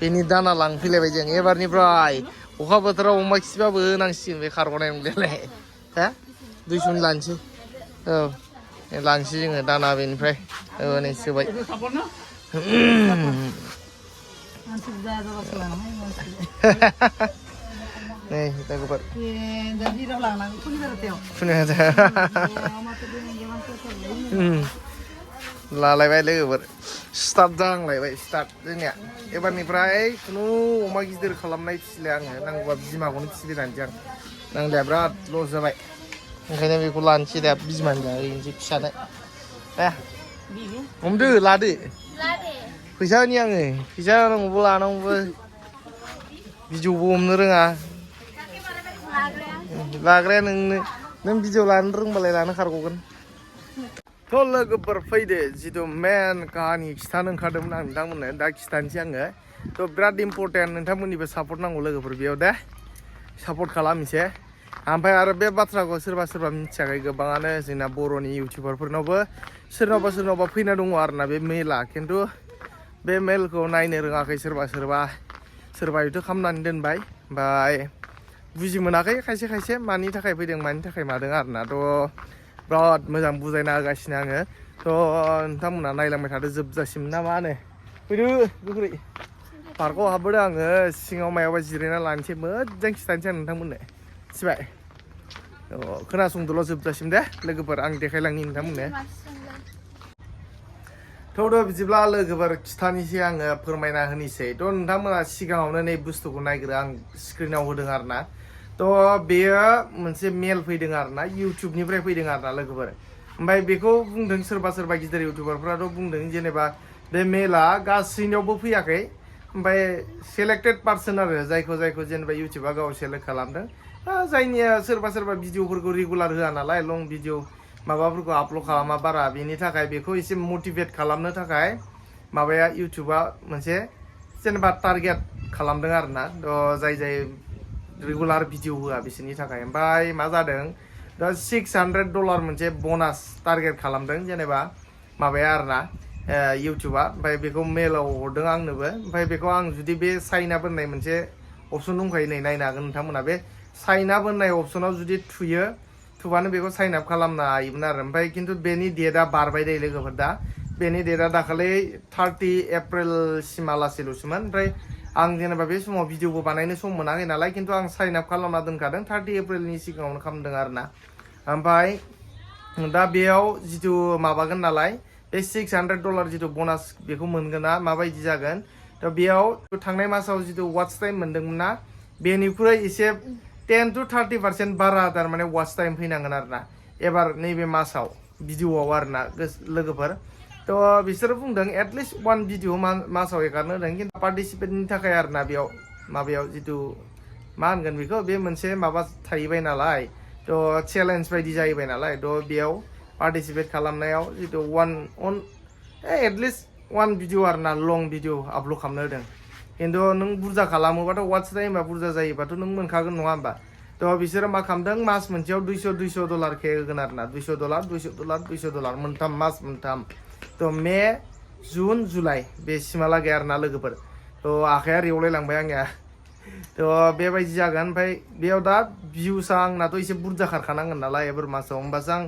बेनि दाना लांफैलायबाय जों एबारनिफ्राय अखा बोथोराव अमा खिबाबो होनांसिगोन बे खारग'नाय नंलायलाय हा 200 लानोसै औ लांसै जोङो दाना बेनिफ्राय नै सोबाय नै लोगोफोर लालायबाय लोगोफोर स्टार्ट जाहांलायबाय स्टार्ट जोंनिया एबारनिफ्राय खुनु अमा गिदिर खालामनाय फिसिले आङो नांगौबा बिमाखौनो फिसिबाय थानोसै आं नांलाया बिराद लस जाबाय ओंखायनो बेखौ लानोसै दा बिमानि जाहैनोसै फिसानो हमदो लादो फैसा होनि आङो फैसा होनांगौबो लानांगौबो भिडिअबो हमनो रोङा लाग्राया नों भिडिअ लानो रोंबालाय लानो खारग'गोन थ' लोगोफोर फैदो जिथु मेन काहानि खिथानो ओंखारदोंमोन आं नोंथांमोननो दा खिथानोसै आङो थ' बिराद इम्परटेन्ट नोंथांमोननिबो सापर्ट नांगौ लोगोफोर बेयाव दे सापर्ट खालाम एसे ओमफ्राय आरो बे बाथ्राखौ सोरबा मिथियाखै गोबाङानो जोंना बर'नि इउटिउबारफोरनावबो सोरनावबा फैना दङ आरोना बे मेला खिन्थु बे मेलखौ नायनो रोङाखै सोरबा इउटुब खालामनानै दोनबाय ओमफ्राय बुजि मोनाखै खायसे मानि थाखाय फैदों मानि थाखाय मादों आरोना थ' बिराद मोजां बुजायना होगासिनो आङो थ' नोंथांमोना नायलांबाय थादो जोबजासिम ना मा होनो फैदो गोख्रै पार्कआव हाबबोदों आङो सिङाव मायावबा जिरायना लानोसै मोजां खिथानोसै आं नोंथांमोननो मिथिबाय खोनासंदोल' जोबजासिम दे लोगोफोर आं देखायलांनि नोंथांमोननो थ' बिदिब्ला लोगोफोर खिथानोसै आङो फोरमायना होनोसै थ' नोंथांमोना सिगाङावनो नै बुस्थुखौ नायग्रो आं स्क्रिनाव होदों आरोना थ' बेयो मोनसे मेल फैदों आरोना इउटुबनिफ्राय फैदों आरोना लोगोफोर ओमफ्राय बेखौ बुंदों सोरबा गिदिर इउटुबारफ्राथ' बुंदों जेनेबा बे मेला गासैनियावबो फैयाखै ओमफ्राय सेलेक्टेड पार्सन आरो जायखौ जेनेबा इउटुबा गाव सेलेक्ट खालामदों जायनिया सोरबा भिडिअफोरखौ रेगुलार होआ नालाय लं भिडिअ माबाफोरखौ आपल'ड खालामा बारा बेनि थाखाय बेखौ एसे मटिभेट खालामनो थाखाय माबाया इउटुबा मोनसे जेनेबा टारगेट खालामदों आरोना जाय रेगुलार भिडिअ होआ बिसोरनि थाखाय ओमफ्राय मा जादों दा $600 मोनसे बनास टारगेट खालामदों जेनेबा माबाया आरोना इउटुबा ओमफ्राय बेखौ मेलाव हरदों आंनोबो ओमफ्राय बेखौ आं जुदि बे साइन आप होननाय मोनसे अपसन दंखायो नै नायनो हागोन नोंथांमोना बे साइन आप होननाय अपसनाव जुदि थुबानो बेखौ साइन आप खालामनो हायोमोन आरो ओमफ्राय खिन्थु बेनि डेटआ बारबाय दे लोगोफोर दा बेनि डेटआ दाखालि 30 एप्रिलसिमालासेल'सोमोन ओमफ्राय आं जेनेबा बे समाव भिडिअबो बानायनो सम मोनाखै नालाय खिन्थु आं साइन आप खालामना दोनखादों 30 एप्रिलनि सिगाङावनो खालामदों आरोना ओमफ्राय दा बेयाव जिथु माबागोन नालाय बे $600 जिथु बनास बेखौ मोनगोन ना माबायदि जागोन थ' बेयाव थांनाय मासाव जिथु वाच टाइम मोनदोंमोन ना बेनिख्रुइ एसे 10 to 30% बारा थारमाने वाच टाइम फैनांगोन आरोना एबार नैबे मासाव भिडिअआव आरोना लोगोफोर थ' बिसोरो बुंदों एटलिस्ट 1 भिडिअ मासाव एगारनो होदों खिन्थु पार्टिसिपेटनि थाखाय आरोना बेयाव माबायाव जिथु मा होनगोन बेखौ बे मोनसे माबा थाहैबाय नालाय थ' चेलेन्ज बायदि जाहैबाय नालाय थ' बेयाव पार्टिसिपेट खालामनायाव जिथु एटलिस्ट 1 भिडिअ आरोना लं भिडिअ आपल'ड खालामनो होदों खिन्थु नों बुरजा खालामोबाथ' वाच टाइमा बुरजा जायोबाथ' नों मोनखागोन नङा होमबा थ' बिसोरो मा खालामदों मास मोनसेयाव $200 के होगोन आरोना $200 मोनथाम मास मोनथाम थ' मे जुन जुलाइ बेसिमहालागै आरोना लोगोफोर थ' आखाइया रेवलायलांबाय आंनिया थ' बेबायदि जागोन ओमफ्राय बेयाव दा भिउसआ आंनाथ' एसे बुरजा खारखानांगोन नालाय एबार मासाव होमबासो आं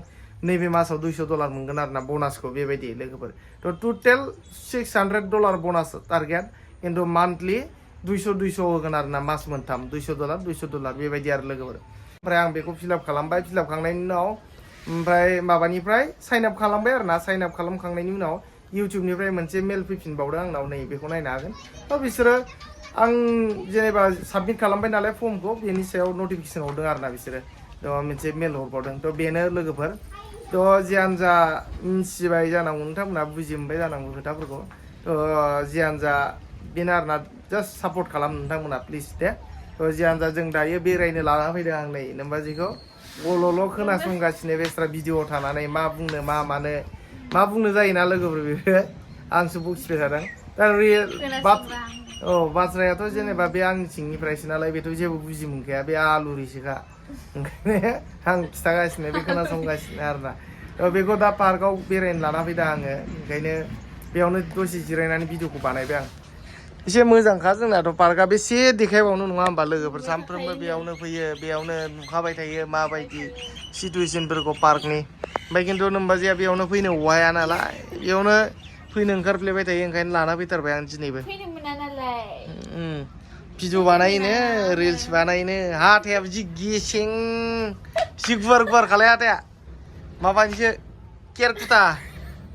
नैबे मासाव $200 मोनगोन आरोना बनासखौ बेबायदि लोगोफोर थ' टटेल $600 बनास टारगेट खिन्थु मान्थलि 200 होगोन आरोना मास मोनथाम $200 बेबायदि आरो लोगोफोर ओमफ्राय आं बेखौ फिलआप खालामबाय फिलआप खालामनायनि उनाव ओमफ्राय माबानिफ्राय साइन आप खालामबाय आरोना साइन आप खालामखांनायनि उनाव इउटुबनिफ्राय मोनसे मेल फैफिनबावदों आंनाव नै बेखौ नायनो हागोन थ' बिसोरो आं जेनेबा साबमिट खालामबाय नालाय फर्मखौ बेनि सायाव नटिफिकेसन हरदों आरोना बिसोरो थ' मोनसे मेल हरबावदों थ' बेनो लोगोफोर थ' जियानो जा मिथिबाय जानांगौ नोंथांमोनहा बुजि मोनबाय जानांगौ खोथाफोरखौ थ' जियानो जा बेनो आरोना जास्ट सापर्ट खालाम नोंथांमोना प्लिज दे थ' जियानो जा जों दायो बेरायनो लाना फैदों आं नै नोमबाजिखौ गल'ल' खोनासंगासिनो बेस्रा भिडिअ थानानै मा बुंनो मा मानो मा बुंनो जायोना लोगोफोर बेफोरो आंसो बखिबाय थादों दा बाथ्रायाथ' जेनेबा बे आंनि सिंनिफ्रायसो नालाय बेथ' जेबो बुजि मोनखाया बे आलुरिसोखा ओंखायनो आं खिथागासिनो बे खोनासंगासिनो आरोना थ' बेखौ दा पार्कआव बेरायनो लाना फैदों आङो ओंखायनो बेयावनो दसे जिरायनानै भिडिअखौ बानायबाय आं एसे मोजांखा जोंनाथ' पार्कआ बेसे देखायबावनो नङा होमबा लोगोफोर सानफ्रोमबो बेयावनो फैयो बेयावनो नुखाबाय थायो माबायदि सिटुवेसनफोरखौ पार्कनि ओमफ्राय खिन्थु नोमबाजैया बेयावनो फैनो हाया नालाय बेयावनो फैनो ओंखारफ्लेबाय थायो ओंखायनो लाना फैथारबाय आं दिनैबो फैनो मोना नालाय भिडिअ बानायनो रिल्स बानायनो हाथायाबो जि गेसें जि गुवार गुवार खालाय हाथाया माबानिसो केरकुटा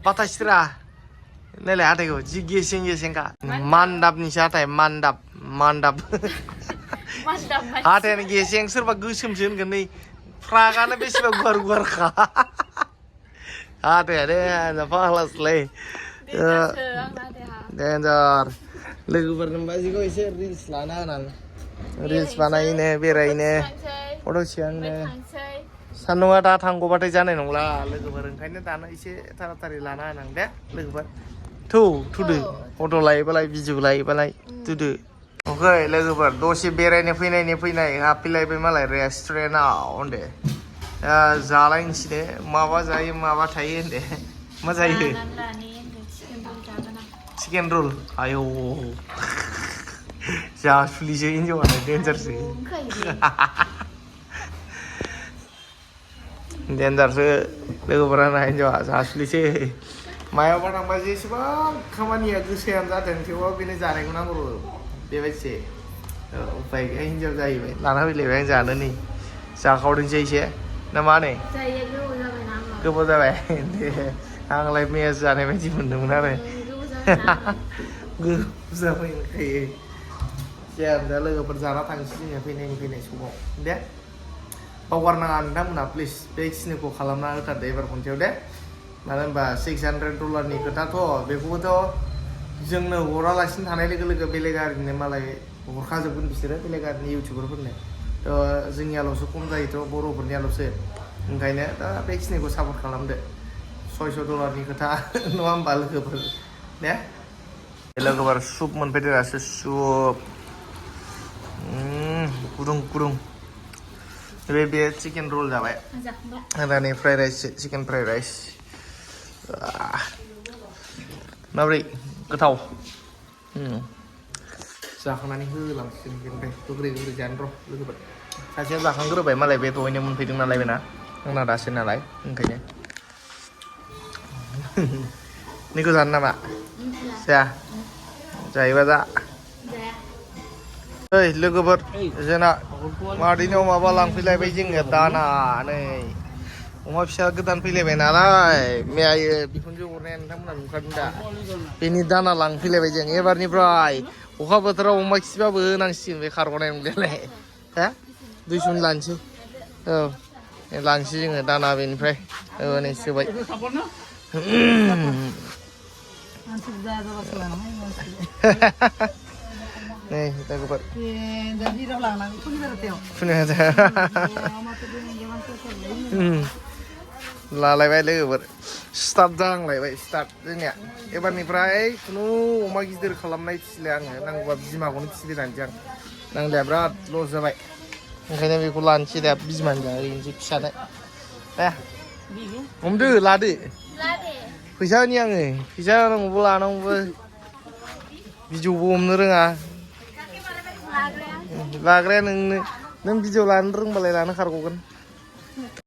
बाथा सिरा नायलाय हाथायखौ जि गेसें गेसेंखा मान्दाबनिसो हाथाय मान्दाब हाथायानो गेसें सोरबा गोसोमसो होनगोन नै फ्रागानो बेसेबा गुवार गुवारखा हाथायानो फाग्लासोलै डेन्जार लोगोफोर नोमबाजैखौ एसे रिल्स लाना होनां रिल्स बानायनो बेरायनो फट' थिखांनो सान्दुङा दा थांगौबाथाय जानाय नंला लोगोफोर ओंखायनो दानो एसे थाराथारि लाना होनां दे लोगोफोर थुदो फट' लायोबालाय भिडिअ लायोबालाय थुदो अके लोगोफोर दसे बेरायनो फैनाय हाबफैलायबाय मालाय रेस्टुरेन्टआव होनदे जालायनोसै माबा जायो माबा थायो होनदे मा जायो चिकेन रल आयौ जासुलिसो हिन्जावानो डेन्जारसो डेन्जारसो लोगोफोरा हिन्जावा जासुलिसो मायावबा थांबा जेसेबां खामानिया गोसायानो जाथों थेवबाबो बेनो जानायखौ नांगौ बेबायदिसो उफाय गैया हिन्जाव जाहैबाय लाना फैलायबाय आं जानो नै जाखावदोंसै एसे ना मा होनो गोबाव जाबाय दे आंलाय मैया जानाय बायदि मोनदोंमोन आरो गोबाव जाबाय होनखायो जाया दा लोगोफोर जाना थांसै जोङो फैनाय समाव दे बावगारनाङा नोंथांमोनहा प्लिज बेखिनिखौ खालामना होथारदो एबार खनसेयाव दे मानो होनबा $600 खोथाथ' बेखौबोथ' जोंनो हरालासिनो थानाय लोगो लोगो बेलेग हारिनो मालाय हरखाजोबगोन बिसोरो बेलेग हारिनि इउटुबारफोरनो थ' जोंनियाल'सो खम जायोथ' बर'फोरनियाल'सो ओंखायनो दा बेखिनिखौ सापर्ट खालामदो $600 खोथा नङा होमबा लोगोफोर दे लोगोफोर सुप मोनफैदो दासो सुप गुदुं बे चिकेन रल जाबाय दानि fried rice chicken fried rice माब्रै गोथाव जाखांनानै होलांसिगोन बेनिफ्राय गोख्रै जानो र' लोगोफोर सासेया जाखांग्रोबाय मालाय बे दहायनो मोनफैदों नालाय बेना आंना दासो नालाय ओंखायनो निखौ जानो नामा जाया जायोबा जा ओइ लोगोफोर जोंना मादैनाव माबा लांफैलायबाय जोङो दाना नै अमा फिसा गोदान फैलायबाय नालाय मैयायो बिखुनजो हरनाया नोंथांमोना नुखादों दा बेनि दाना लांफैलायबाय जों एबारनिफ्राय अखा बोथोराव अमा खिबाबो होनांसिगोन बे खारग'नाय नंलायलाय हा 200 लानोसै लांसै जोङो दाना बेनिफ्राय नै सोबाय nih kita kupat लालायबाय लोगोफोर स्टार्ट जाहांलायबाय स्टार्ट जोंनिया एबारनिफ्राय खुनु अमा गिदिर खालामनाय फिसिलाय आङो नांगौबा बिमाखौनो फिसिबाय थानोसै आं नांलाया बिराद लस जाबाय ओंखायनो बेखौ लानोसै दा बिमानि जाहैनोसै फिसानो दे हमदो लादो फैसा होनि आङो फैसा होनांगौबो लानांगौबो भिडिअबो हमनो रोङा लाग्राया नों भिडिअ लानो रोंबालाय लानो खारग'गोन